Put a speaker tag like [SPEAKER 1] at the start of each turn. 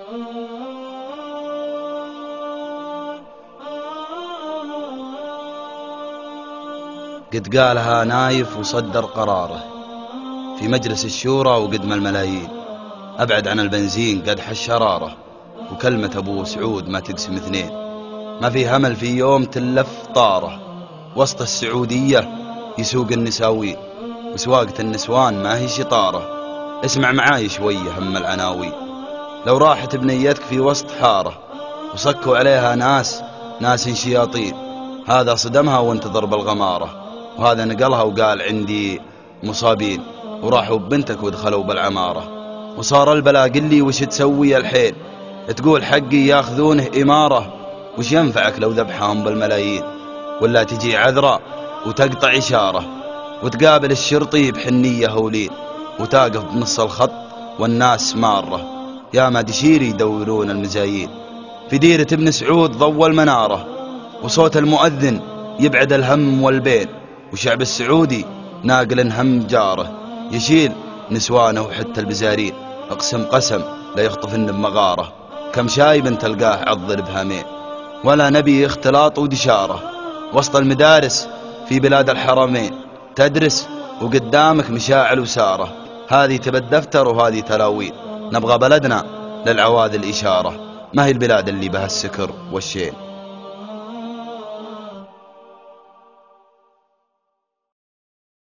[SPEAKER 1] قد قالها نايف وصدر قراره في مجلس الشورى وقدم الملايين. أبعد عن البنزين قدح الشرارة، وكلمة أبو سعود ما تقسم اثنين. ما في همل في يوم تلف طاره، وسط السعودية يسوق النساوين، وسواقة النسوان ما هي شطارة. اسمع معاي شوية هم العناوين. لو راحت بنيتك في وسط حارة وصكوا عليها ناس شياطين، هذا صدمها وانتظر بالغمارة، وهذا نقلها وقال عندي مصابين، وراحوا ببنتك ودخلوا بالعمارة. وصار البلا قل لي وش تسوي الحين؟ تقول حقي ياخذونه إمارة، وش ينفعك لو ذبحهم بالملايين؟ ولا تجي عذراء وتقطع إشارة، وتقابل الشرطي بحنية هولين، وتاقف بنص الخط والناس مارة. يا ما دشيري يدورون المزايين في ديرة ابن سعود ضوى المنارة، وصوت المؤذن يبعد الهم والبين، وشعب السعودي ناقل هم جاره، يشيل نسوانه وحتى البزارين. اقسم قسم لا يخطفن بمغاره، كم شايب تلقاه عض البهامين. ولا نبي اختلاط ودشاره وسط المدارس في بلاد الحرمين، تدرس وقدامك مشاعل وساره. هذه تبى الدفتر وهذه تلاوين، نبغى بلدنا للعواد الإشارة، ما هي البلاد اللي بها السكر والشين.